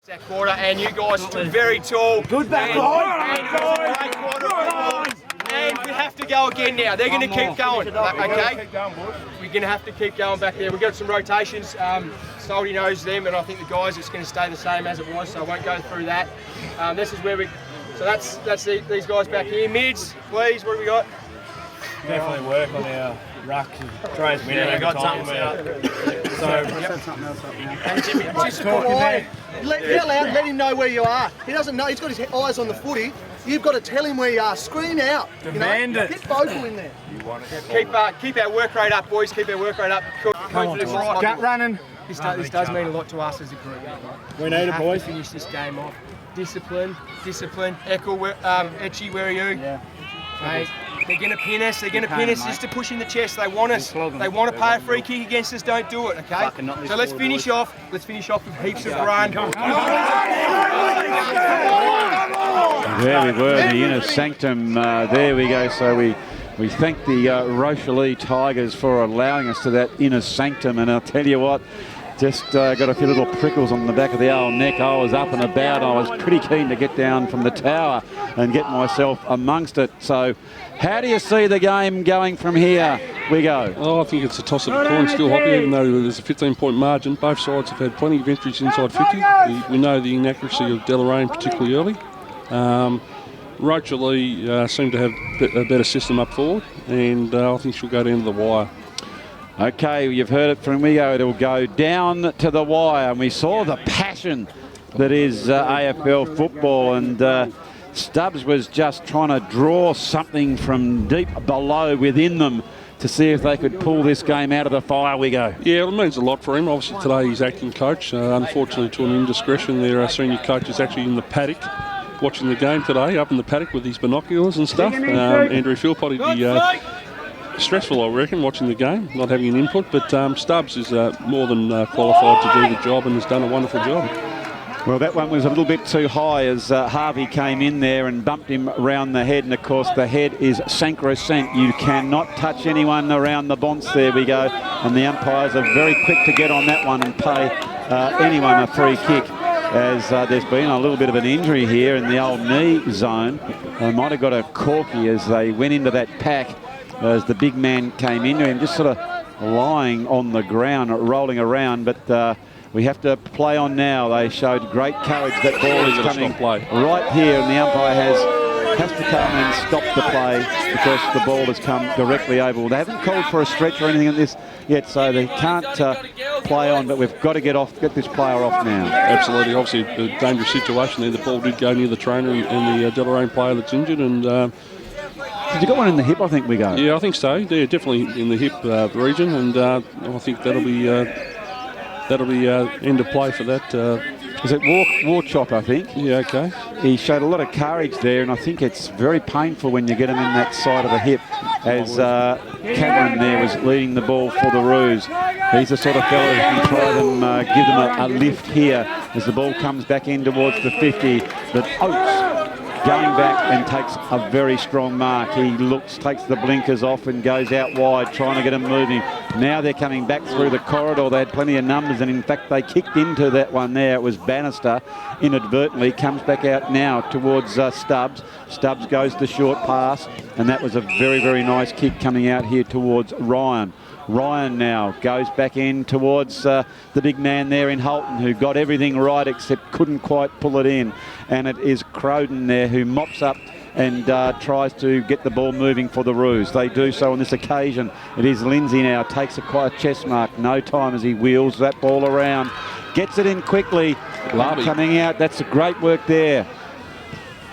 That quarter, and you guys stood very tall. Good back line. And we have to go again now. They're going to keep going. Okay? We're going to have to keep going back there. We've got some rotations. Salty knows them, and I think the guys, it's going to stay the same as it was, so I won't go through that. This is where we. So that's these guys back here. Mids, please. What have we got? Definitely work on our ruck. Trace, we got something there. Let him know where you are. He doesn't know. He's got his eyes on the footy. You've got to tell him where you are. Scream out. Demand it. Get vocal in there. Keep our work rate up, boys. Keep our work rate up. Come on, gut running. This does mean a lot to us as a group. We need it, boys. Finish this game off. Discipline. Echo, Etchy, where are you? Yeah. Mate, they're going to pin us. They're going to pin us just to push in the chest. They want us. They want to pay a free kick against us. Don't do it, okay? So let's finish off. Let's finish off with heaps of run. There we were, the inner sanctum. There we go. So we thank the Rocherlea Tigers for allowing us to that inner sanctum. And I'll tell you what, just got a few little prickles on the back of the old neck. I was up and about. I was pretty keen to get down from the tower and get myself amongst it. So how do you see the game going from here? We go. Oh, I think it's a toss of a coin still, Hoppy, even though there's a 15-point margin. Both sides have had plenty of entries inside 50. We know the inaccuracy of Deloraine, particularly early. Rocherlea seem to have a better system up forward, and I think she'll go down to the wire. Okay, you've heard it from Migo. It'll go down to the wire, and we saw the passion that is AFL football, and Stubbs was just trying to draw something from deep below within them to see if they could pull this game out of the fire. We go. Yeah, it means a lot for him. Obviously today he's acting coach. Unfortunately, to an indiscretion, their senior coach is actually in the paddock watching the game today, up in the paddock with his binoculars and stuff. Andrew Philpott, he'd be stressful, I reckon, watching the game, not having an input, but Stubbs is more than qualified to do the job and has done a wonderful job. Well, that one was a little bit too high as Harvey came in there and bumped him around the head, and of course the head is sacrosanct. You cannot touch anyone around the bonce. There we go, and the umpires are very quick to get on that one and pay anyone a free kick, as there's been a little bit of an injury here in the old knee zone. They might have got a corky as they went into that pack, as the big man came into him, just sort of lying on the ground, rolling around, but we have to play on now. They showed great courage. That ball is coming right here, and the umpire has to come and stop the play because the ball has come directly over. They haven't called for a stretch or anything in this yet, so they can't play on, but we've got to get this player off now. Absolutely. Obviously a dangerous situation there. The ball did go near the trainer and the Deloraine player that's injured, and did you got one in the hip, I think we go? Yeah, I think so. They're definitely in the hip region, and I think that'll be end of play for that. Is it war chop, I think? Yeah, okay. He showed a lot of courage there, and I think it's very painful when you get him in that side of the hip, as Cameron there was leading the ball for the Roos. He's the sort of fellow who can try them, give them a lift here as the ball comes back in towards the 50. But Oates going back and takes a very strong mark. He takes the blinkers off and goes out wide, trying to get them moving. Now they're coming back through the corridor. They had plenty of numbers, and in fact they kicked into that one there. It was Bannister inadvertently, comes back out now towards Stubbs. Stubbs goes the short pass, and that was a very, very nice kick coming out here towards Ryan. Ryan now goes back in towards the big man there in Holton, who got everything right except couldn't quite pull it in. And it is Crowden there who mops up and tries to get the ball moving for the Roos. They do so on this occasion. It is Lindsay now, takes a quiet chest mark. No time as he wheels that ball around. Gets it in quickly. Coming out, that's a great work there.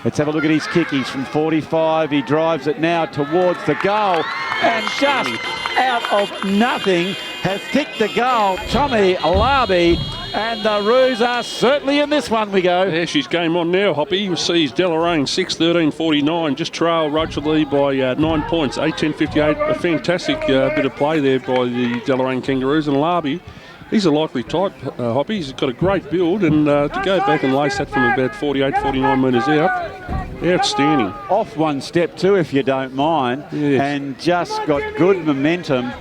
Let's have a look at his kick. He's from 45. He drives it now towards the goal. And just out of nothing has kicked the goal. Tommy Larby, and the Roos are certainly in this one. We go. Yeah, she's game on now, Hoppy. You see Deloraine 6-13-49. Just trail Rocherlea by 9 points, 8-10-58. A fantastic bit of play there by the Deloraine Kangaroos. And Larby, he's a likely type, Hoppy. He's got a great build, and to go back and lace that from about 48, 49 metres out, outstanding. Off one step too, if you don't mind, and just got good momentum.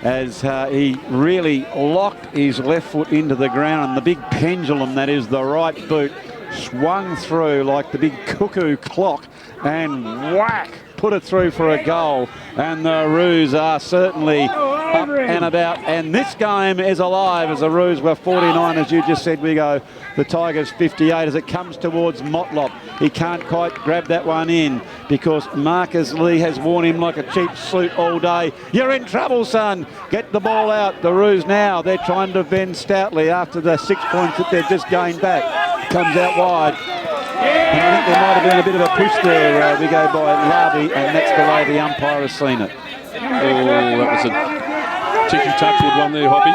as he really locked his left foot into the ground, and the big pendulum that is the right boot swung through like the big cuckoo clock and whack, put it through for a goal. And the Roos are certainly up and about, and this game is alive as the Roos were 49, as you just said, we go. The Tigers 58 as it comes towards Motlop. He can't quite grab that one in because Marcus Lee has worn him like a cheap suit all day. You're in trouble, son. Get the ball out. The Roos now, they're trying to bend stoutly after the 6 points that they've just gained back. Comes out wide. And I think there might have been a bit of a push there. We go by Larby, and that's the way the umpire has seen it. Oh, that was a ticky-touch one there, Hoppy.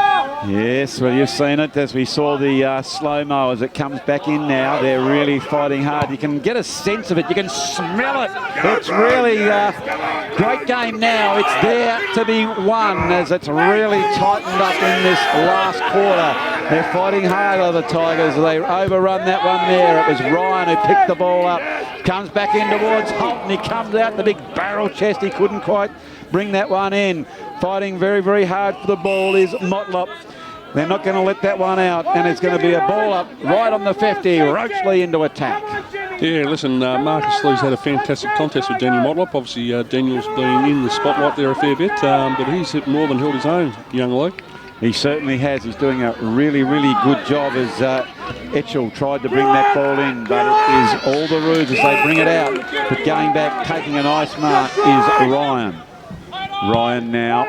Yes, well, you've seen it as we saw the slow-mo as it comes back in now. They're really fighting hard. You can get a sense of it. You can smell it. It's really great game now. It's there to be won as it's really tightened up in this last quarter. They're fighting hard on the Tigers. They overrun that one there. It was Ryan who picked the ball up. Comes back in towards Holton. He comes out the big barrel chest. He couldn't quite bring that one in. Fighting very, very hard for the ball is Motlop. They're not going to let that one out, and it's going to be a ball up right on the 50. Rocherlea into attack. Yeah, listen, Marcus Lee's had a fantastic contest with Daniel Motlop. Obviously, Daniel's been in the spotlight there a fair bit, but he's more than held his own, young Lee. He certainly has. He's doing a really, really good job as Etchell tried to bring that ball in, but it is all the Roos as they bring it out. But going back, taking a nice mark is Ryan. Ryan now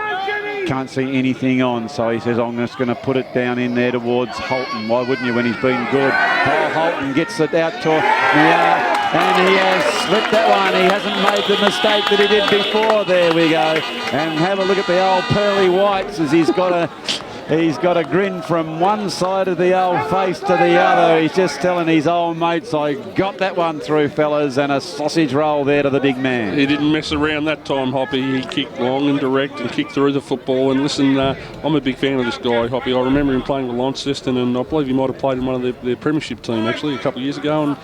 can't see anything on, so he says, I'm just going to put it down in there towards Holton. Why wouldn't you when he's been good? Oh, Holton gets it out to Mia, and he has slipped that one. He hasn't made the mistake that he did before. There we go. And have a look at the old pearly whites as he's got a grin from one side of the old face to the other. He's just telling his old mates, I got that one through, fellas, and a sausage roll there to the big man. He didn't mess around that time, Hoppy. He kicked long and direct and kicked through the football. And listen, I'm a big fan of this guy, Hoppy. I remember him playing with Launceston, and I believe he might have played in one of their premiership team, actually, a couple of years ago, and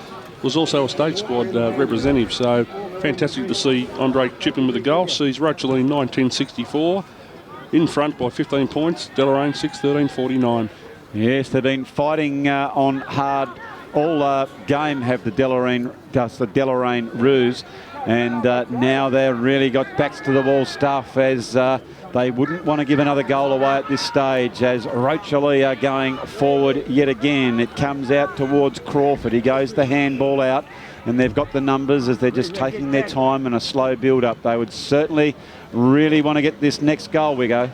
was also a state squad representative. So fantastic to see Andre chip in with a goal. Sees Rocherlea 9-10-64. In front by 15 points, Deloraine 6-13-49. Yes, they've been fighting on hard all game, have the Deloraine Roos, and now they've really got backs to the wall stuff as they wouldn't want to give another goal away at this stage as Rocherlea are going forward yet again. It comes out towards Crawford. He goes the handball out, and they've got the numbers as they're just taking their time and a slow build-up. They would certainly really want to get this next goal, we go.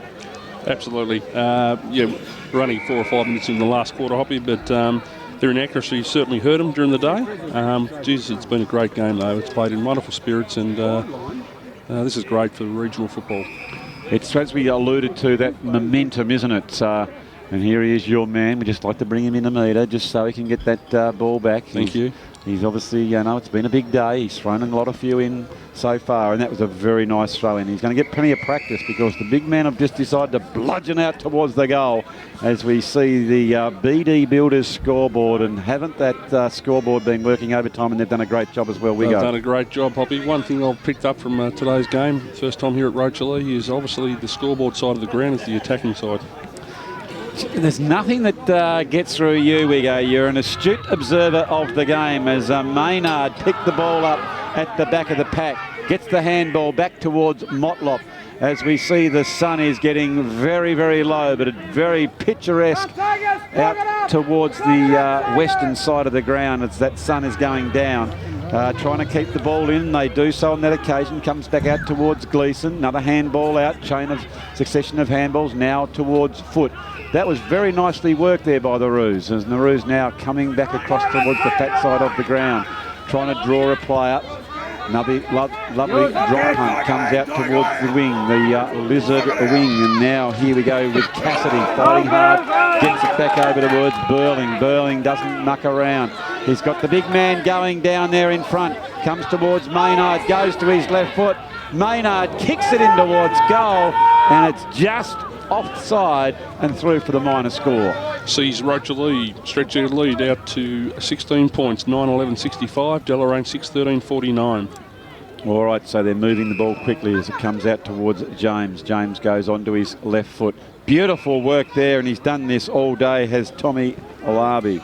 Absolutely. Yeah, we're only 4 or 5 minutes in the last quarter, Hoppy, but their inaccuracy certainly hurt them during the day. Jesus, it's been a great game, though. It's played in wonderful spirits, and this is great for regional football. It's, as we alluded to, that momentum, isn't it? And here he is, your man. We just like to bring him in the metre just so he can get that ball back. Thank you. He's obviously, you know, it's been a big day. He's thrown a lot of few in so far, and that was a very nice throw in. He's going to get plenty of practice because the big man have just decided to bludgeon out towards the goal as we see the BD Builders scoreboard. And haven't that scoreboard been working overtime, and they've done a great job as well. They've done a great job, Hoppy. One thing I've picked up from today's game, first time here at Rocherlea, is obviously the scoreboard side of the ground is the attacking side. There's nothing that gets through you, we go. You're an astute observer of the game as Maynard picked the ball up at the back of the pack, gets the handball back towards Motlop as we see the sun is getting very, very low, but very picturesque out towards the western side of the ground as that sun is going down. Trying to keep the ball in, they do so on that occasion. Comes back out towards Gleeson, another handball out, succession of handballs now towards Foot. That was very nicely worked there by the Roos, as the Roos now coming back across towards the fat side of the ground, trying to draw a player. Another lovely drop punt comes out towards the wing, the lizard wing, and now here we go with Cassidy fighting hard, gets it back over towards Burling. Burling doesn't muck around. He's got the big man going down there in front, comes towards Maynard, goes to his left foot. Maynard kicks it in towards goal, and it's just offside and through for the minor score. Sees Rocherlea stretch their lead out to 16 points, 9-11-65, Deloraine 6-13-49. All right, so they're moving the ball quickly as it comes out towards James. James goes onto his left foot. Beautiful work there, and he's done this all day, has Tommy Olabi.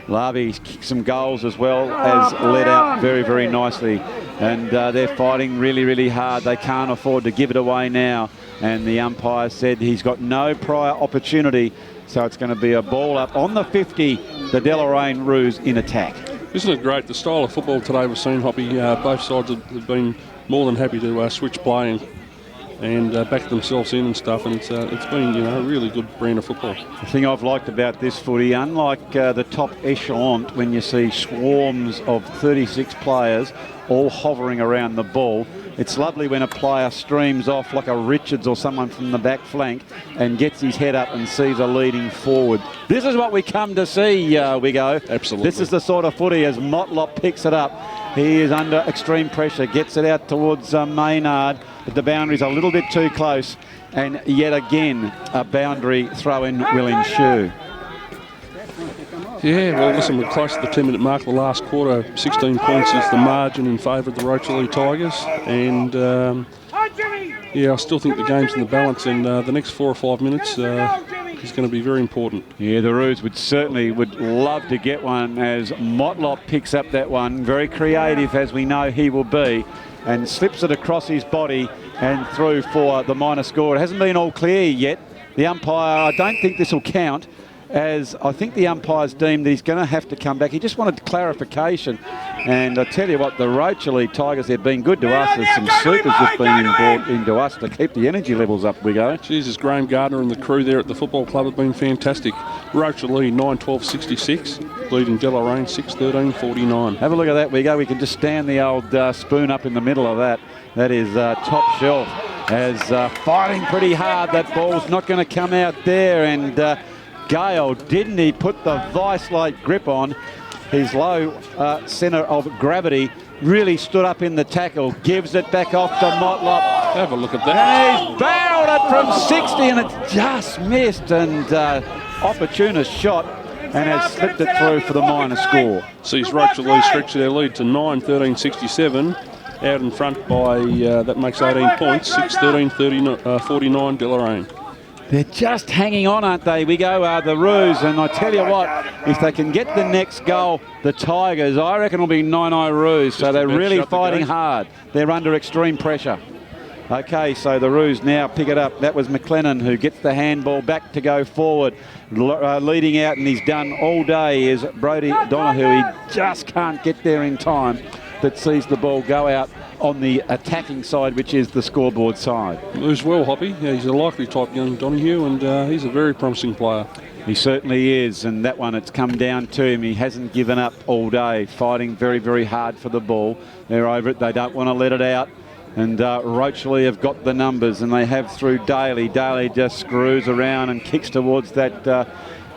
Olabi's kicked some goals as well as led out very, very nicely. And they're fighting really, really hard. They can't afford to give it away now. And the umpire said he's got no prior opportunity. So it's going to be a ball up on the 50, the Deloraine Roos in attack. Isn't it great, the style of football today we've seen, Hoppy? Both sides have been more than happy to switch play and back themselves in and stuff, and it's been, you know, a really good brand of football. The thing I've liked about this footy, unlike the top echelon, when you see swarms of 36 players all hovering around the ball, it's lovely when a player streams off like a Richards or someone from the back flank and gets his head up and sees a leading forward. This is what we come to see, we go. Absolutely. This is the sort of footy as Motlop picks it up. He is under extreme pressure, gets it out towards Maynard, but the boundary's a little bit too close. And yet again, a boundary throw-in will ensue. Yeah, well, listen, we're close to the 10-minute mark of the last quarter. 16 points is the margin in favour of the Rocherlea Tigers. And, yeah, I still think the game's in the balance, and the next 4 or 5 minutes is going to be very important. Yeah, the Roos would love to get one as Motlop picks up that one. Very creative, as we know he will be, and slips it across his body and through for the minor score. It hasn't been all clear yet. The umpire, I don't think this will count, as I think the umpire's deemed that he's going to have to come back. He just wanted clarification. And I tell you what, the Rocherlea Tigers, they've been good to us. There's some supers that's been brought into us to keep the energy levels up, we go. Jesus, Graham Gardner and the crew there at the football club have been fantastic. Rocherlea 9-12-66, leading Deloraine 6-13-49. Have a look at that, we go. We can just stand the old spoon up in the middle of that. That is top shelf. As fighting pretty hard, that ball's not going to come out there. And Gale, didn't he put the vice-like grip on? His low centre of gravity really stood up in the tackle, gives it back off to Motlop. Have a look at that. And he's barreled it from 60 and it just missed, and opportunist shot, and has slipped it through for the minor score. Sees Rocherlea stretch their lead to 9-13-67. Out in front by, that makes 18 points, 6-13-49 Deloraine. They're just hanging on, aren't they? We go, the Roos, and I tell you what, if they can get the next goal, the Tigers, I reckon it'll be 9-0 Roos. So they're really fighting hard. They're under extreme pressure. Okay, so the Roos now pick it up. That was McLennan who gets the handball back to go forward. Leading out, and he's done all day, is Brodie Donahue. He just can't get there in time, but sees the ball go out on the attacking side, which is the scoreboard side. Moves well, Hoppy. Yeah, he's a likely type, young Donahue, and he's a very promising player. He certainly is, and that one, it's come down to him. He hasn't given up all day, fighting very, very hard for the ball. They're over it. They don't want to let it out. And Rocherlea have got the numbers, and they have through Daly. Daly just screws around and kicks towards that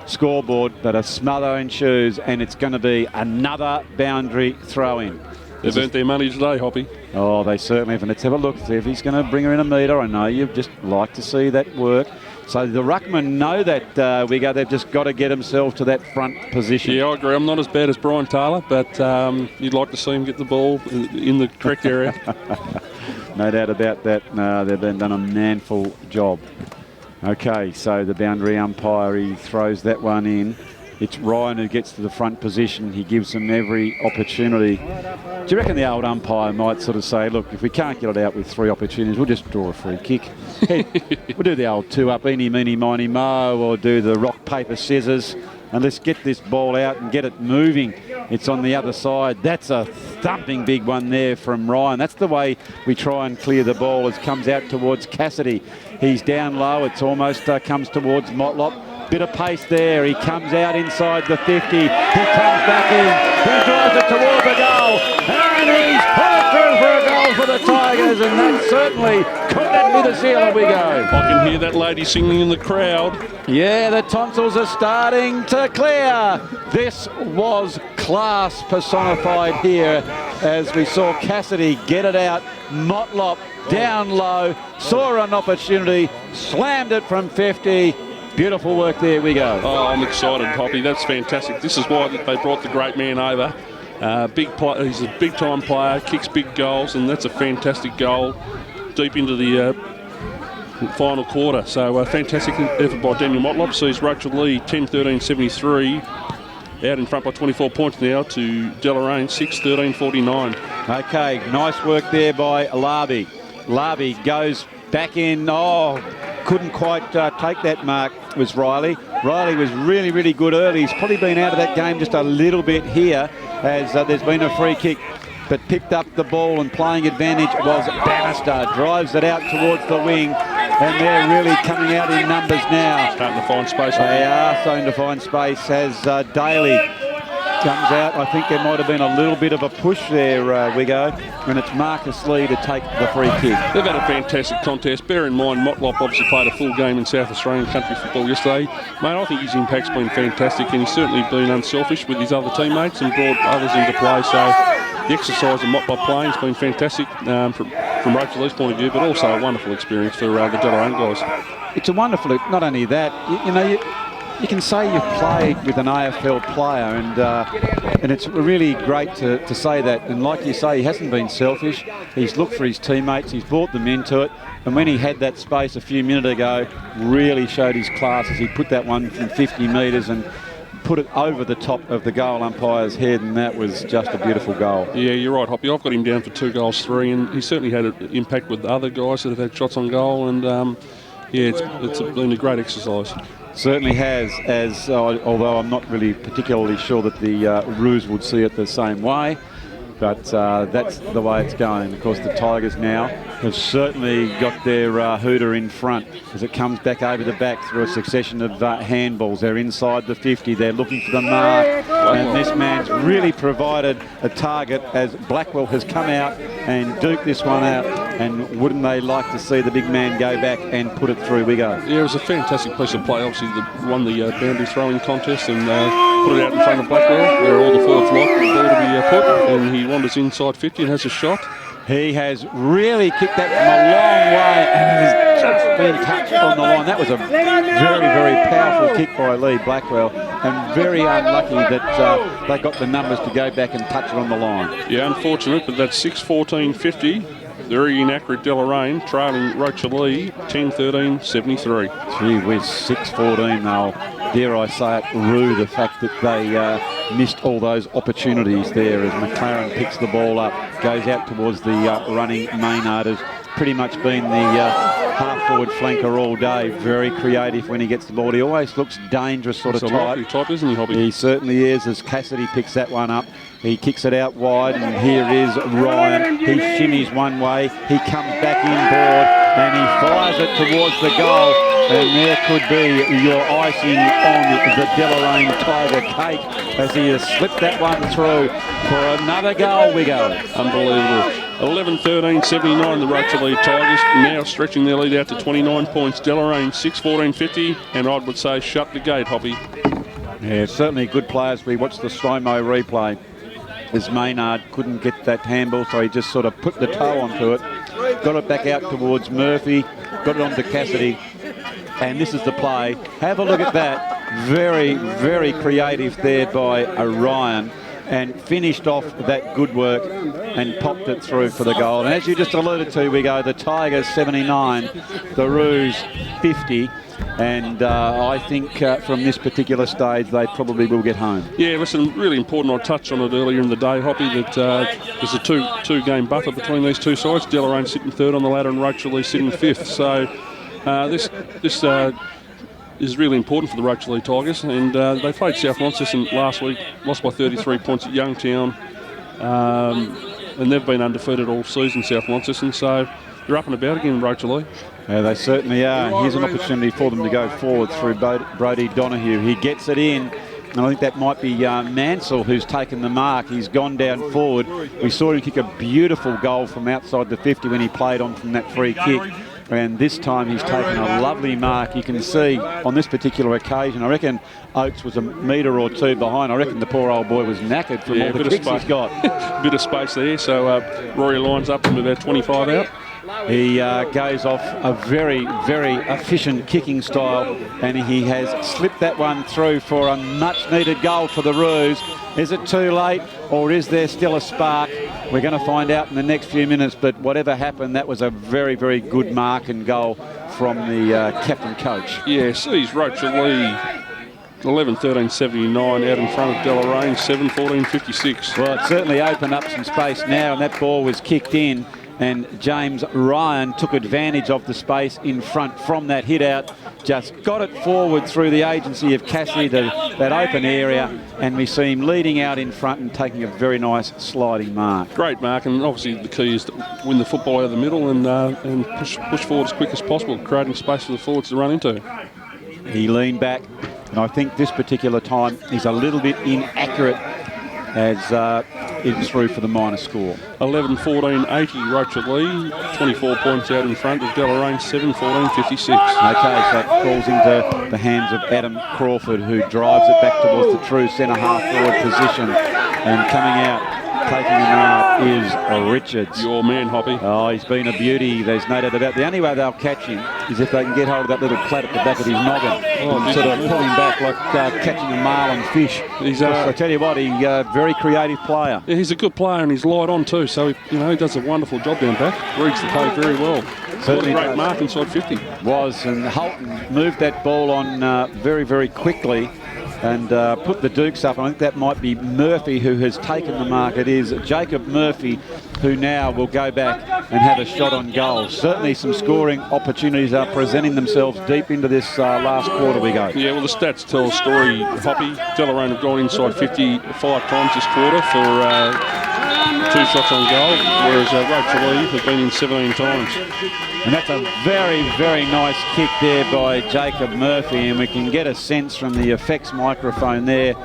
scoreboard, but a smother ensues, and it's going to be another boundary throw-in. They've earned their money today, Hoppy. Oh, they certainly have. And let's have a look, see if he's going to bring her in a metre. I know you'd just like to see that work. So the ruckmen know that they've just got to get themselves to that front position. Yeah, I agree. I'm not as bad as Brian Taylor, but you'd like to see him get the ball in the correct area. No doubt about that. No, they've done a manful job. Okay, so the boundary umpire, he throws that one in. It's Ryan who gets to the front position. He gives them every opportunity. Do you reckon the old umpire might sort of say, look, if we can't get it out with 3 opportunities, we'll just draw a free kick. We'll do the old 2-up, eeny, meeny, miny, mo, or do the rock, paper, scissors, and let's get this ball out and get it moving. It's on the other side. That's a thumping big one there from Ryan. That's the way we try and clear the ball, as comes out towards Cassidy. He's down low. It's almost comes towards Motlop. Bit of pace there. He comes out inside the 50. He comes back in. He drives it towards the goal. And he's put it through for a goal for the Tigers. And that certainly couldn't be the seal. We go. I can hear that lady singing in the crowd. Yeah, the tonsils are starting to clear. This was class personified here as we saw Cassidy get it out. Motlop down low. Saw an opportunity. Slammed it from 50. Beautiful work there, we go. Oh, I'm excited, Poppy. That's fantastic. This is why they brought the great man over. He's a big-time player, kicks big goals, and that's a fantastic goal deep into the final quarter. So a fantastic effort by Daniel Motlop. Sees Rocherlea 10-13-73 out in front by 24 points now to Deloraine 6-13-49. Okay, nice work there by Larby. Larby goes back in. Oh, couldn't quite take that mark, was Riley. Riley was really, really good early. He's probably been out of that game just a little bit here as there's been a free kick, but picked up the ball and playing advantage was Bannister. Drives it out towards the wing, and they're really coming out in numbers now. Starting to find space. They are starting to find space as Daly comes out. I think there might have been a little bit of a push there, Wiggo, and it's Marcus Lee to take the free kick. They've had a fantastic contest. Bear in mind, Motlop obviously played a full game in South Australian country football yesterday. Mate, I think his impact's been fantastic, and he's certainly been unselfish with his other teammates and brought others into play. So the exercise of Motlop playing has been fantastic from Rocherlea's point of view, but also a wonderful experience for the Deloraine guys. It's a wonderful, not only that, you can say you've played with an AFL player, and it's really great to say that. And like you say, he hasn't been selfish. He's looked for his teammates. He's brought them into it. And when he had that space a few minutes ago, really showed his class as he put that one from 50 metres and put it over the top of the goal umpire's head, and that was just a beautiful goal. Yeah, you're right, Hoppy. I've got him down for 2 goals, 3, and he certainly had an impact with other guys that have had shots on goal. And it's been a great exercise. Certainly has, although I'm not really particularly sure that the Roos would see it the same way. But that's the way it's going. Of course, the Tigers now have certainly got their hooter in front as it comes back over the back through a succession of handballs. They're inside the 50. They're looking for the mark. And this man's really provided a target as Blackwell has come out and duked this one out. And wouldn't they like to see the big man go back and put it through? We go. Yeah, it was a fantastic piece of play. Obviously, won the boundary throwing contest and put it out in front of Blackwell, where all the forwards like the ball to be put, and he wanders inside 50 and has a shot. He has really kicked that from a long way and it has just been touched on the line. That was a very, very powerful kick by Lee Blackwell, and very unlucky that they got the numbers to go back and touch it on the line. Yeah, unfortunate, but that's 6-14-50. Very inaccurate Deloraine, trailing Rocherlea 10-13-73. Gee whiz, 6-14 though. Dare I say it, rue the fact that they missed all those opportunities there as McLaren picks the ball up, goes out towards the running Maynard. Has pretty much been the half-forward flanker all day. Very creative when he gets the ball. He always looks dangerous sort of type, isn't he, Hobby? He certainly is, as Cassidy picks that one up. He kicks it out wide, and here is Ryan. He shimmies one way, he comes back inboard, and he fires it towards the goal. And there could be your icing on the Deloraine Tiger cake as he has slipped that one through for another goal. We go. Unbelievable. 11-13-79, the Rocherlea Tigers now stretching their lead out to 29 points. Deloraine 6-14-50, and I would say shut the gate, Hoppy. Yeah, certainly good players. We watched the slow-mo replay as Maynard couldn't get that handball, so he just sort of put the toe onto it, got it back out towards Murphy, got it onto Cassidy, and this is the play. Have a look at that. Very, very creative there by Orion, and finished off that good work and popped it through for the goal. And as you just alluded to, we go the Tigers 79, the Roos 50. And I think from this particular stage, they probably will get home. Yeah, listen, really important. I touched on it earlier in the day, Hoppy, that there's a two-game buffer between these two sides. Deloraine sitting third on the ladder and Rocherlea sitting fifth. So this is really important for the Rocherlea Tigers. And they played South Launceston last week, lost by 33 points at Youngtown. And they've been undefeated all season, South Launceston. So they're up and about again, Rocherlea. Yeah, they certainly are. Here's an opportunity for them to go forward through Brodie Donoghue. He gets it in, and I think that might be Mansell who's taken the mark. He's gone down forward. We saw him kick a beautiful goal from outside the 50 when he played on from that free kick. And this time he's taken a lovely mark. You can see on this particular occasion, I reckon Oates was a metre or two behind. I reckon the poor old boy was knackered from all the kicks he's got. Bit of space there, so Rory lines up from about 25 out. He goes off a very, very efficient kicking style, and he has slipped that one through for a much-needed goal for the Roos. Is it too late, or is there still a spark? We're going to find out in the next few minutes, but whatever happened, that was a very, very good mark and goal from the captain coach. Yeah, sees Rocherlea 11-13-79 out in front of Deloraine 7-14-56. Well, it certainly opened up some space now, and that ball was kicked in, and James Ryan took advantage of the space in front from that hit out, just got it forward through the agency of Cassidy to that open area, and we see him leading out in front and taking a very nice sliding mark. Great mark, and obviously the key is to win the football out of the middle and push forward as quick as possible, creating space for the forwards to run into. He leaned back, and I think this particular time he's a little bit inaccurate as it's through for the minor score. 11-14-80 Rocherlea, 24 points out in front of Deloraine 7-14-56. Okay, so it falls into the hands of Adam Crawford, who drives it back towards the true centre half forward position, and coming out taking a mark is Richards. Your man, Hoppy. Oh, he's been a beauty. There's no doubt about it. The only way they'll catch him is if they can get hold of that little plait at the back of his noggin and sort of pull him back like catching a marlin fish. I tell you what, he's a very creative player. Yeah, he's a good player, and he's light on too, so he does a wonderful job down back. Reads the play very well. Certainly a great mark inside 50. Was, and Holton moved that ball on very, very quickly and put the Dukes up. I think that might be Murphy who has taken the mark. It is Jacob Murphy who now will go back and have a shot on goal. Certainly some scoring opportunities are presenting themselves deep into this last quarter we go. Yeah, well, the stats tell a story, Hoppy. Deloraine have gone inside 55 times this quarter for 2 shots on goal, whereas Rocherlea have been in 17 times. And that's a very, very nice kick there by Jacob Murphy, and we can get a sense from the effects microphone there.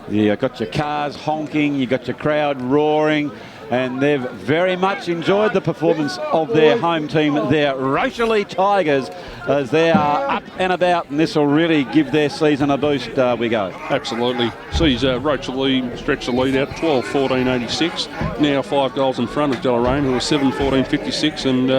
You've got your cars honking, you've got your crowd roaring, and they've very much enjoyed the performance of their home team, their Rocherlea Tigers, as they are up and about, and this will really give their season a boost. We go. Absolutely. Sees Rocherlea stretch the lead out 12-14-86. Now 5 goals in front of Deloraine, who are 7-14-56, and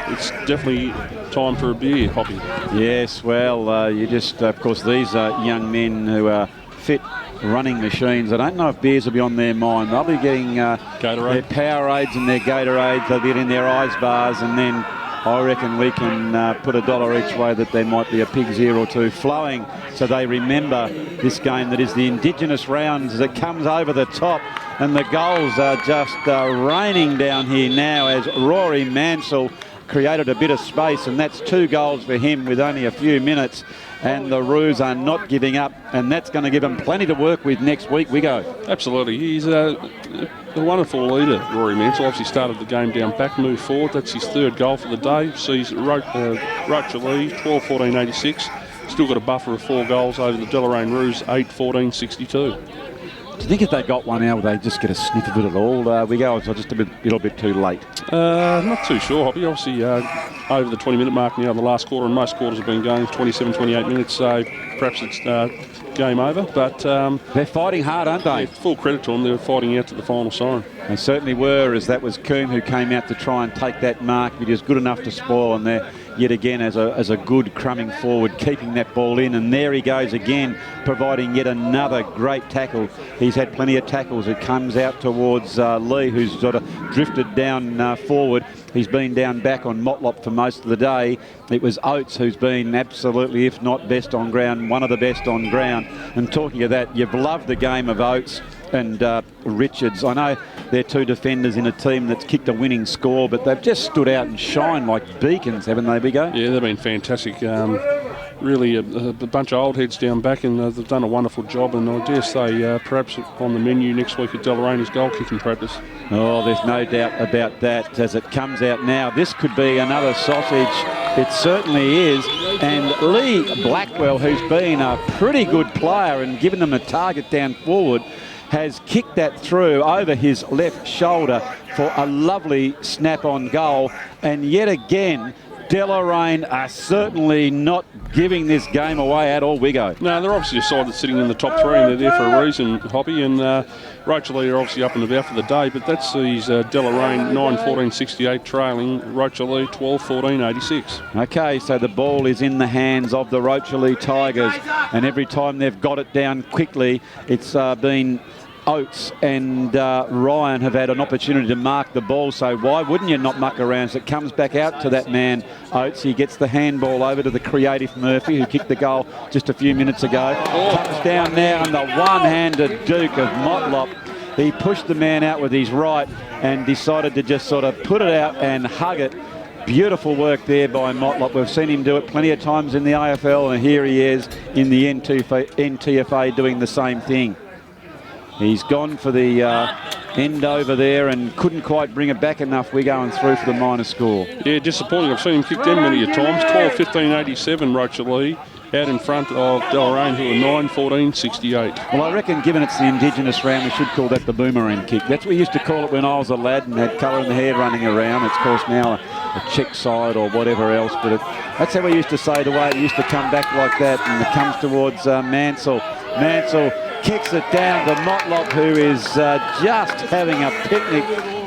it's definitely time for a beer, Hoppy. Yes, well, you just, of course, these are young men who are fit running machines. I don't know if beers will be on their mind. They'll be getting their Powerades and their Gatorades. They'll be getting their ice bars, and then I reckon we can put $1 each way that there might be a pig's ear or two flowing, so they remember this game that is the Indigenous rounds as it comes over the top, and the goals are just raining down here now as Rory Mansell created a bit of space, and that's 2 goals for him with only a few minutes, and the Roos are not giving up, and that's going to give them plenty to work with next week. We go. Absolutely. He's a wonderful leader, Rory Mansell. Obviously started the game down back, moved forward. That's his 3rd goal for the day. Sees Rocherlea 12-14-86. Still got a buffer of 4 goals over the Deloraine Roos 8-14-62. Do you think if they got one out, would they just get a sniff of it at all? We go, it's just a little bit too late. Not too sure, Hoppy. Obviously, over the 20-minute mark now in the last quarter, and most quarters have been going 27, 28 minutes, so perhaps it's game over. But they're fighting hard, aren't they? Yeah, full credit to them. They were fighting out to the final siren. They certainly were, as that was Coombe who came out to try and take that mark, but he was good enough to spoil, and they're yet again as a good crumbing forward, keeping that ball in, and there he goes again, providing yet another great tackle. He's had plenty of tackles. It comes out towards Lee, who's sort of drifted down forward. He's been down back on Motlop for most of the day. It was Oates who's been absolutely, if not best on ground, one of the best on ground. And talking of that, you've loved the game of Oates and Richards. I know they're 2 defenders in a team that's kicked a winning score, but they've just stood out and shined like beacons, haven't they, Big O? Yeah, they've been fantastic. Really a bunch of old heads down back, and they've done a wonderful job, and I dare say perhaps on the menu next week at Deloraine is goal kicking practice. Oh, there's no doubt about that as it comes out now. This could be another sausage. It certainly is. And Lee Blackwell, who's been a pretty good player and given them a target down forward, has kicked that through over his left shoulder for a lovely snap-on goal. And yet again, Deloraine are certainly not giving this game away at all, Wiggo. No, they're obviously a side that's sitting in the top 3 and they're there for a reason, Hoppy, and Rocherlea are obviously up and about for the day, but that sees Deloraine 9-14-68 trailing Rocherlea 12-14-86. Okay, so the ball is in the hands of the Rocherlea Tigers, and every time they've got it down quickly, it's been Oates and Ryan have had an opportunity to mark the ball, so why wouldn't you not muck around? So it comes back out to that man, Oates. He gets the handball over to the creative Murphy, who kicked the goal just a few minutes ago. Comes down now, and the one-handed Duke of Motlop. He pushed the man out with his right and decided to just sort of put it out and hug it. Beautiful work there by Motlop. We've seen him do it plenty of times in the AFL, and here he is in the NTFA doing the same thing. He's gone for the end over there and couldn't quite bring it back enough. We're going through for the minor score. Yeah, disappointing. I've seen him kick them many a times. 12-15-87 Rocherlea out in front of Deloraine, who are 9-14-68. Well, I reckon given it's the Indigenous round, we should call that the boomerang kick. That's what we used to call it when I was a lad and had colour in the hair running around. It's, of course, now a check side or whatever else, but that's how we used to say the way it used to come back like that, and it comes towards Mansell. Mansell kicks it down to Motlop, who is just having a picnic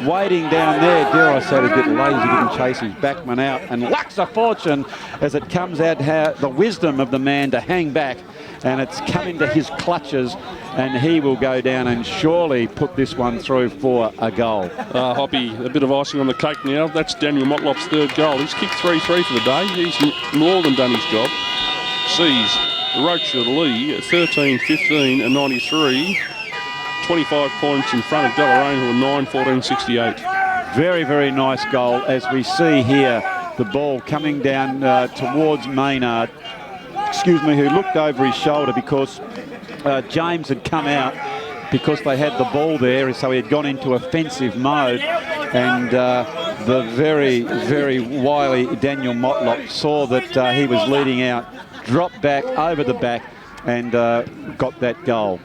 waiting down there. Dare I say, a bit lazy, didn't chase his backman out, and lucks a fortune as it comes out the wisdom of the man to hang back, and it's come into his clutches, and he will go down and surely put this one through for a goal. Hoppy, a bit of icing on the cake now. That's Daniel Motlop's 3rd goal. He's kicked 3-3 for the day. He's more than done his job. Sees Rocherlea 13-15-93, 25 points in front of Deloraine, who are 9-14-68. Very, very nice goal. As we see here, the ball coming down towards Maynard, who looked over his shoulder because James had come out because they had the ball there, so he had gone into offensive mode, and the very, very wily Daniel Motlop saw that he was leading out, dropped back over the back and got that goal.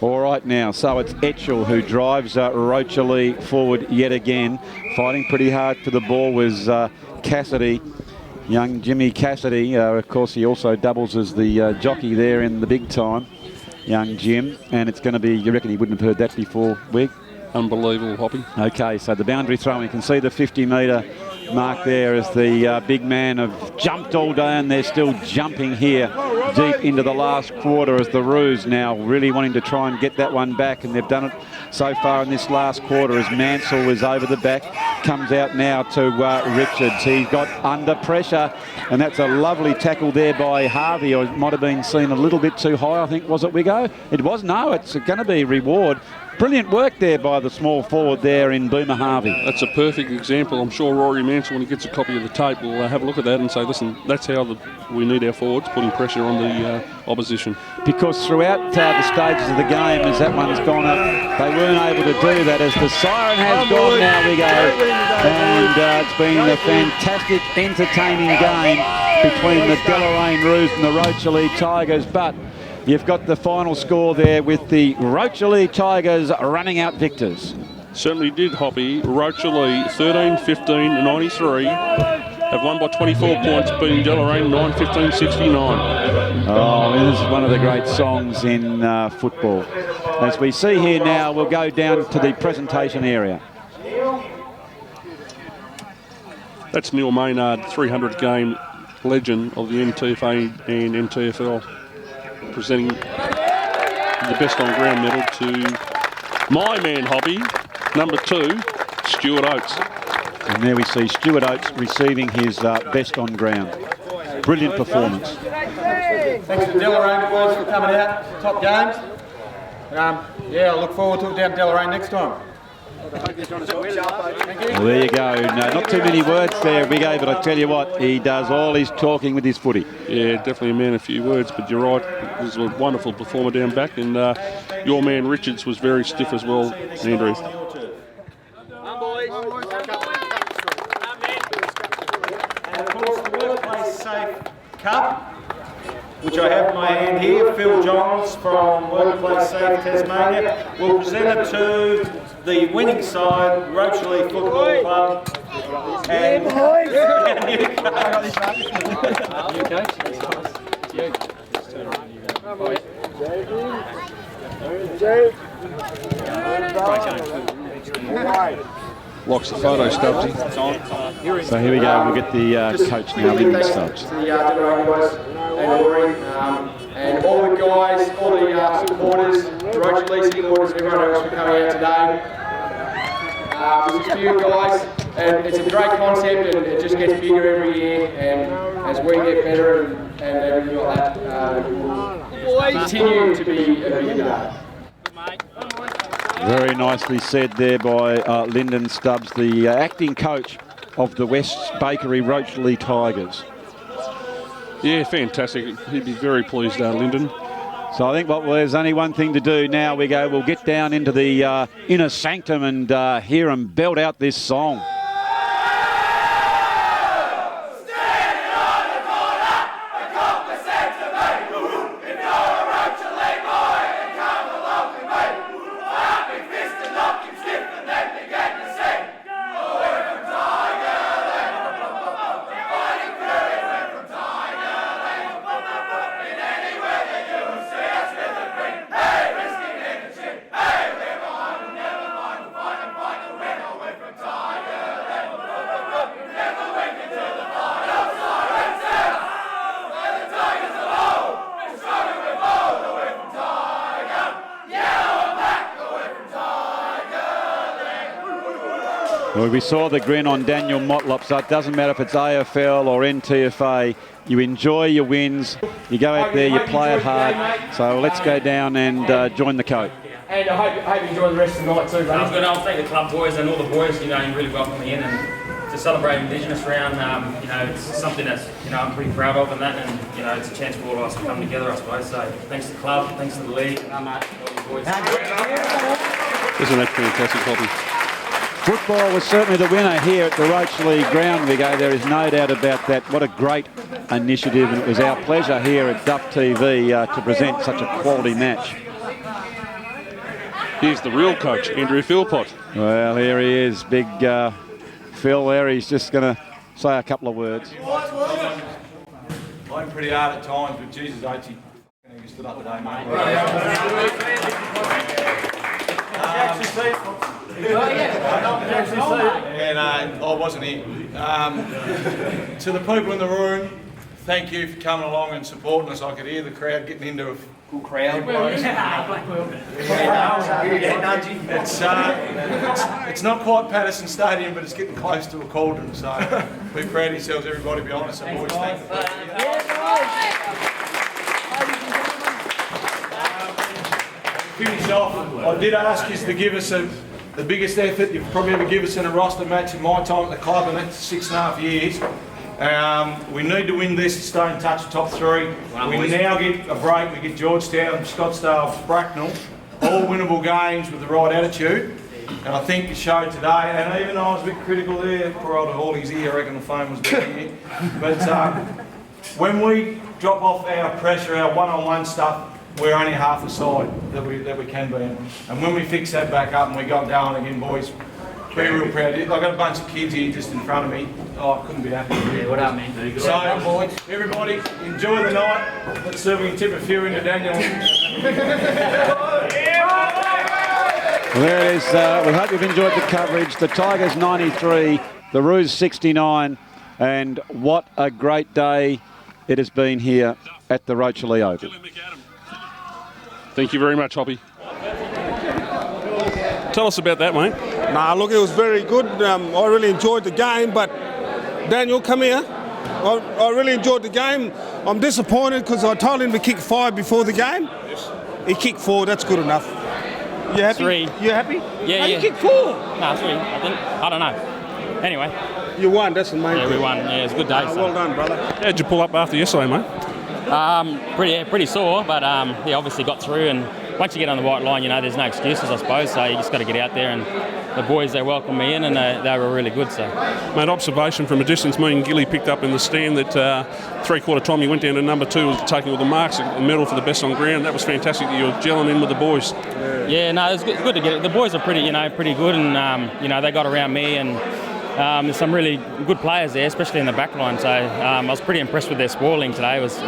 All right now, so it's Etchell who drives Rocherlea forward yet again. Fighting pretty hard for the ball was Cassidy, young Jimmy Cassidy. Of course, he also doubles as the jockey there in the big time, young Jim. And it's going to be, you reckon he wouldn't have heard that before, Wig? Unbelievable, Hoppy. Okay, so the boundary throw, you can see the 50-metre mark there as the big man have jumped all day, and they're still jumping here deep into the last quarter as the Roos now really wanting to try and get that one back, and they've done it so far in this last quarter as Mansell was over the back. Comes out now to Richards. He's got under pressure, and that's a lovely tackle there by Harvey, or it might have been seen a little bit too high, I think. Was it, Wiggo? It was. No, it's going to be reward. Brilliant work there by the small forward there in Boomer Harvey. That's a perfect example. I'm sure Rory Mansell, when he gets a copy of the tape, will have a look at that and say, listen, that's how we need our forwards, putting pressure on the opposition. Because throughout the stages of the game, as that one's gone up, they weren't able to do that. As the siren has gone now, we go. And it's been a fantastic, entertaining game between the Deloraine Roos and the Rocherlea Tigers, but you've got the final score there with the Rocherlea Tigers running out victors. Certainly did, Hoppy. Rocherlea 13-15-93 have won by 24 points, beating Deloraine 9-15-69. Oh, this is one of the great songs in football. As we see here now, we'll go down to the presentation area. That's Neil Maynard, 300-game legend of the NTFA and NTFL, presenting the best on ground medal to my man Hoppy, number 2, Stuart Oates. And there we see Stuart Oates receiving his best on ground. Brilliant performance. Thanks to Deloraine boys for coming out, top games. Yeah, I look forward to it down Deloraine next time. Well, there you go. No, not too many words there, Big A, but I tell you what, he does all his talking with his footy. Yeah, definitely a man of few words, but you're right. He was a wonderful performer down back, and your man Richards was very stiff as well, Andrew. And of course, the Workplace Safe Cup which I have in my hand here, Phil Johns from Workplace Safe Tasmania, will present it to the winning side, Rocherlea Football Club. And Locks the photo, Stubbsy. So here we go. We'll get the coach now, Lyndon Stubbs. To the Deloraine boys and Deloraine, and all the guys, all the supporters, Rocherlea supporters, everyone else for coming out today. There's a few guys, and it's a great concept, and it just gets bigger every year. And as we get better and everything like that, we'll continue to be a bigger day. Very nicely said there by Lyndon Stubbs, the acting coach of the West Bakery Rocherlea Tigers. Yeah, fantastic. He'd be very pleased, Lyndon. So I think there's only one thing to do now. We'll get down into the inner sanctum and hear them belt out this song. Well, we saw the grin on Daniel Motlop, so it doesn't matter if it's AFL or NTFA. You enjoy your wins, you go out there, you play it hard. So let's go down and join the coach. And I hope you enjoy the rest of the night too, I was buddy. going to thank the club boys and all the boys, you really welcome me in and to celebrate Indigenous round, it's something that's, I'm pretty proud of and that, and, it's a chance for all of us to come together, I suppose. So thanks to the club, thanks to the league, mate, all the boys. Isn't that fantastic, Bobby? Football was certainly the winner here at the Rocherlea ground, Vigo. There is no doubt about that. What a great initiative, and it was our pleasure here at Duff TV to present such a quality match. Here's the real coach, Andrew Philpott. Well, here he is, big Phil there. He's just going to say a couple of words. I'm pretty hard at times, but Jesus, Oatsy, you stood up today, mate. And I wasn't here. To the people in the room, thank you for coming along and supporting us. I could hear the crowd getting into a good crowd. It's not quite Patterson Stadium, but it's getting close to a cauldron. So be proud of yourselves, everybody. Be honest, and boys, thank you. Finish off. I did ask you to give us the biggest effort you've probably ever given us in a roster match in my time at the club, and that's 6.5 years. We need to win this to stay in touch with top three. We now get a break. We get Georgetown, Scottsdale, Bracknell, all winnable games with the right attitude. And I think it showed today, and even I was a bit critical there, poor old Hawley's here, I reckon the phone was down here. But when we drop off our pressure, our one-on-one stuff, we're only half the side that we can be in. And when we fix that back up and we got going again, boys, be real proud. I've got a bunch of kids here just in front of me. Oh, I couldn't be happier. Yeah, what up, man? So, everybody, enjoy the night. Let's see if we can tip a few into Daniel. Well, there it is. We hope you've enjoyed the coverage. The Tigers 93, the Roos 69, and what a great day it has been here at the Rocherlea Oval. Thank you very much, Hoppy. Tell us about that, mate. Nah, look, it was very good. I really enjoyed the game, but Daniel, come here. I really enjoyed the game. I'm disappointed because I told him to kick 5 before the game. He kicked 4, that's good enough. You happy? 3. You happy? Yeah, You yeah. kicked 4. No, 3, I think. I don't know. Anyway. You won, that's the main thing. Yeah, we won. Yeah, it was a good day. Well done, brother. How'd you pull up after yesterday, mate? Pretty sore, but obviously got through. And once you get on the white line, there's no excuses, I suppose. So you just got to get out there and the boys, they welcomed me in and they were really good. So, Mate, observation from a distance, me and Gilly picked up in the stand that three-quarter time you went down to number 2, taking all the marks, a medal for the best on ground. That was fantastic that you were gelling in with the boys. Yeah, no, it was good to get it. The boys are pretty good, and they got around me, and there's some really good players there, especially in the back line. So I was pretty impressed with their spoiling today. It was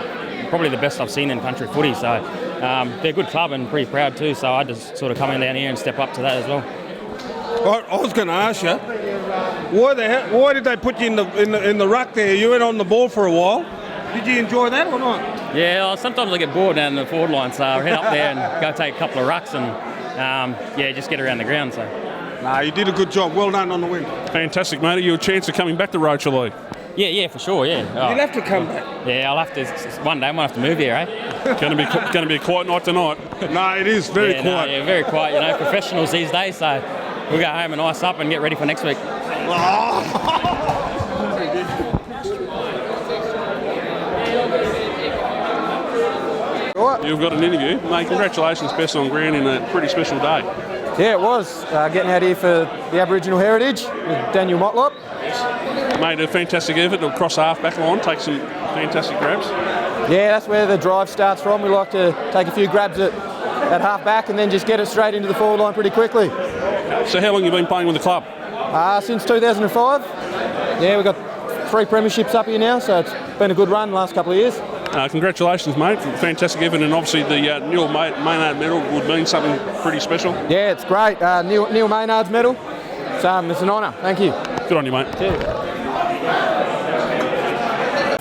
probably the best I've seen in country footy. So they're a good club and pretty proud too. So I just sort of come in down here and step up to that as well. I was going to ask you, why did they put you in the ruck there? You went on the ball for a while. Did you enjoy that or not? Yeah, sometimes I get bored down the forward line, so I head up there and go take a couple of rucks and just get around the ground. So. No, you did a good job. Well done on the win. Fantastic, mate. Are you a chance of coming back to Rocherlea? Yeah, for sure. Yeah. You'll have to come back. Yeah, I'll have to. One day I might have to move here, eh? Going to be a quiet night tonight. No, it is very quiet. Very quiet. Professionals these days. So we'll go home and ice up and get ready for next week. You've got an interview, mate. Congratulations, best on ground in a pretty special day. Yeah, it was. Getting out here for the Aboriginal heritage with Daniel Motlop. Made a fantastic effort to cross the half-back line, take some fantastic grabs. Yeah, that's where the drive starts from. We like to take a few grabs at half-back and then just get it straight into the forward line pretty quickly. So how long have you been playing with the club? Since 2005. Yeah, we've got 3 premierships up here now, so it's been a good run the last couple of years. Congratulations, mate. Fantastic effort, and obviously the Neil Maynard medal would mean something pretty special. Yeah, it's great. Neil Maynard's medal. It's an honour. Thank you. Good on you, mate. Cheers.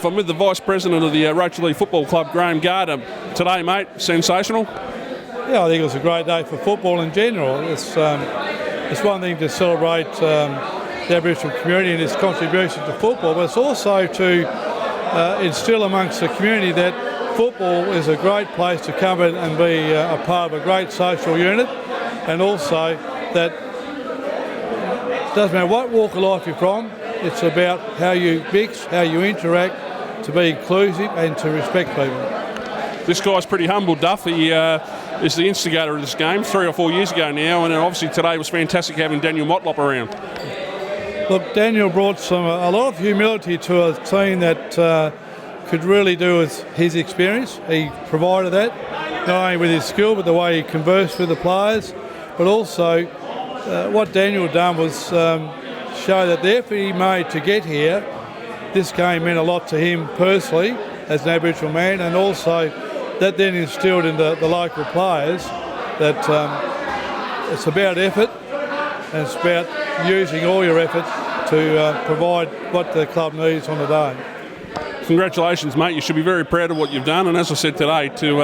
I'm with the Vice President of the Rocherlea Football Club, Graham Gardner. Today, mate, sensational. Yeah, I think it was a great day for football in general. It's one thing to celebrate the Aboriginal community and its contribution to football, but it's also to instill amongst the community that football is a great place to come in and be a part of a great social unit, and also that it doesn't matter what walk of life you're from, it's about how you mix, how you interact, to be inclusive and to respect people. This guy's pretty humble, Duff. He is the instigator of this game 3 or 4 years ago now, and obviously today was fantastic having Daniel Motlop around. Look, Daniel brought a lot of humility to a team that could really do with his experience. He provided that, not only with his skill, but the way he conversed with the players. But also, what Daniel done was show that the effort he made to get here, this game meant a lot to him personally as an Aboriginal man, and also that then instilled in the local players that it's about effort, and it's about using all your efforts to provide what the club needs on the day. Congratulations, mate. You should be very proud of what you've done, and as I said today, to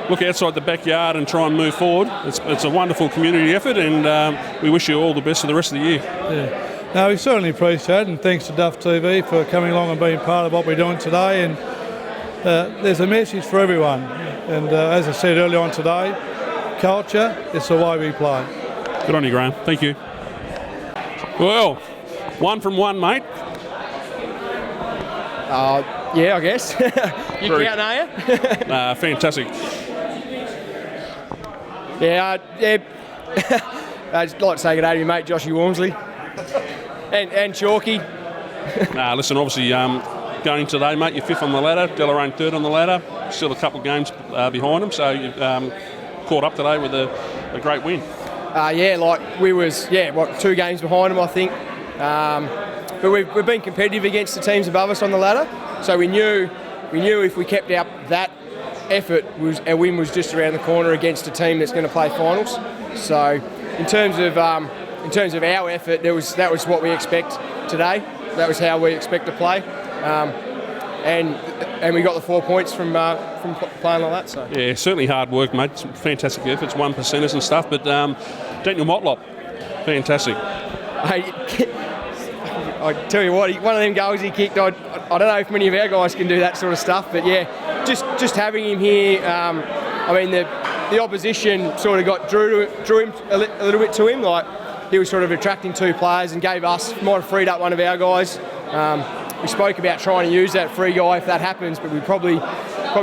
look outside the backyard and try and move forward. It's a wonderful community effort, and we wish you all the best for the rest of the year. Yeah. No, we certainly appreciate it, and thanks to Duff TV for coming along and being part of what we're doing today. And there's a message for everyone, and as I said earlier on today, culture is the way we play. Good on you, Graham. Thank you. Well, 1 from 1, mate. Yeah, I guess. You counting, are you? Fantastic. Yeah. I'd just like to say good day to your mate, Joshy Wormsley. And Chalky. Listen, obviously going today, mate, you're 5th on the ladder, Deloraine 3rd on the ladder. Still a couple of games behind them, so you've caught up today with a great win. We was 2 games behind them, I think. But we've been competitive against the teams above us on the ladder, so we knew if we kept up that effort, our win was just around the corner against a team that's going to play finals. So in terms of our effort, that was what we expect today. That was how we expect to play, and we got the 4 points from playing like that. So yeah, certainly hard work, mate. Some fantastic efforts, 1%ers and stuff. But Daniel Motlop, fantastic. I tell you what, one of them goals he kicked, I don't know if many of our guys can do that sort of stuff, but yeah, just having him here, the opposition sort of drew him a little bit to him, like he was sort of attracting 2 players and might have freed up one of our guys. We spoke about trying to use that free guy if that happens, but we probably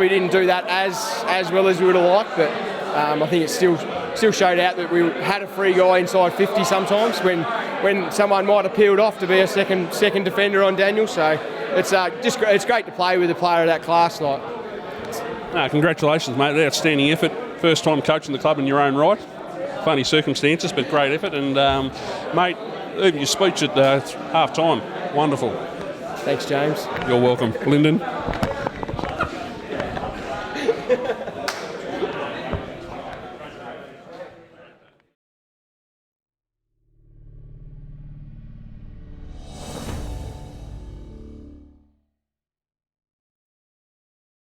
didn't do that as well as we would have liked, but I think it's still still showed out that we had a free guy inside 50 sometimes when someone might have peeled off to be a second defender on Daniel. So it's great to play with a player of that class. Congratulations, mate. Outstanding effort. First time coaching the club in your own right. Funny circumstances, but great effort. And, mate, even your speech at half-time, wonderful. Thanks, James. You're welcome. Lyndon?